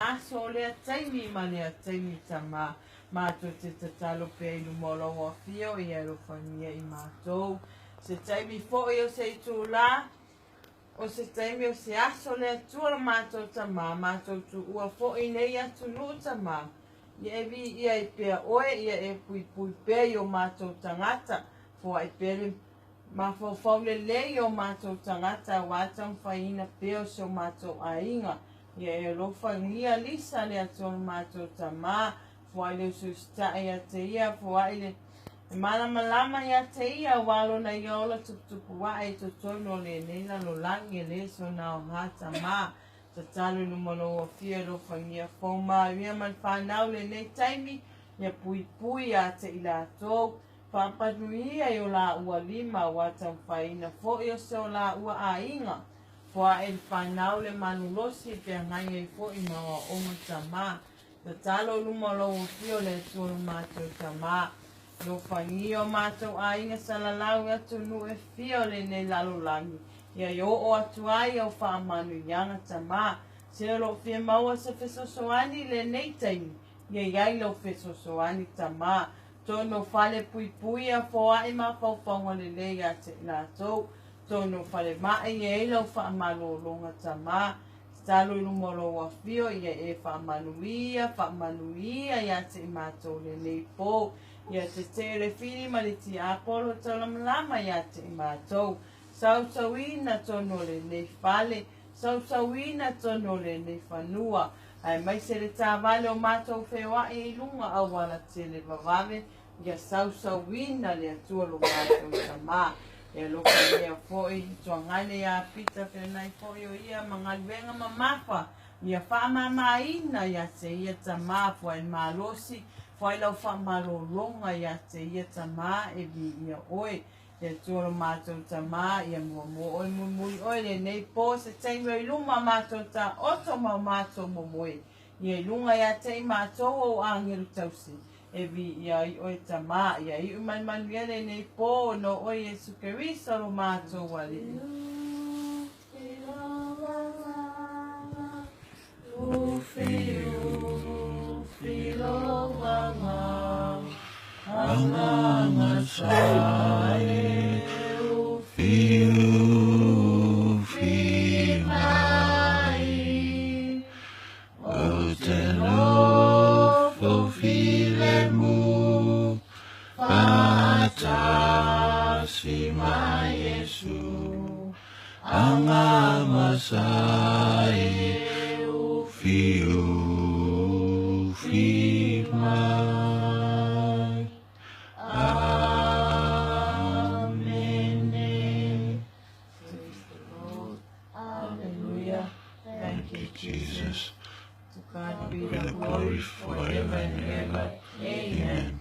aso le taimi ma le taimi tama mātou te tatalo pe i lumolo o fio i ero whangia i mātou. Se taimi fo i o se i tū la, o se taimi o se aso le atua mātou tama, mātou tu ua fo i nei atu nuu tama. Ia e vi ia e pea oe, ia e pui pui pe i o mātou tangata, fo ai pere ma fo faule le i o mātou tangata, wātang whaina pe o se o mātou ainga. Ia e lofa ngia lisa le atua mātou tama, fo ai le susta ia te ia, fo ai le malama lama ia te ia, walo na ia ola tuputupu wa ai to tono le neila lo langi le so na o hata ma. Ta talo lumolo o fia lo fangia foma, ia man whanau le nei taimi, ia pui pui a te ila tō, whapanuia i o la ua lima watang whaina, fo i o se o la ua a inga, fo a el whanau le manulosi pe ngai i fo i mawa o matama. Ta talo lumolo o fio le tūru mātou tama, lo whangio mātou a inga salalau atu nu e fio le nei lalo langi. Ia i o atu ai au whaamanu ianga tama. Se lo fia maua se fesosoani le nei taimi. Ia iai lo fesosoani tama. Tono whale pui pui a fōa i ma whauwhaunga le lei a te lātou. Tono whale mai e ilo whaamalo longa tama. Talo lumolo wa fio ia e whaamanuia ia te mātou le nei pō. Ia te tere whiri ma le ti apolo talam lama ia te mātou. Sautauina tono le nei whale, sautauina tono le nei whanua. Ai mai se le tāwale o mātou whewa e ilunga awala te le wawave, ia sautauina le atua lo mātou tamā. Ia loka lea fōi, toa ngane ia pita whenai fōi o ia mangaluenga mamafa. Ia whaamamaina ia te ia tamā fōi malosi, fōi lau whaamalolonga ia te ia tamā e vi ia oe. Ia tūra mātou tamā, ia mua oi mui oi le nei pō se teime i luma mātou ta oto ma mātou momoe. Ia i lunga ia tei mātou o angeru tausi. E vi ia i oi tamā, ia i uman ia le nei pō no oi e sukerisa lo mātou wale. Ufi lo wanga, anga sai, ufi mai, o te lofo filemu, patasi mai Yesu, anga masai, ufi mai. Jesus, to God be the glory forever and ever. Amen.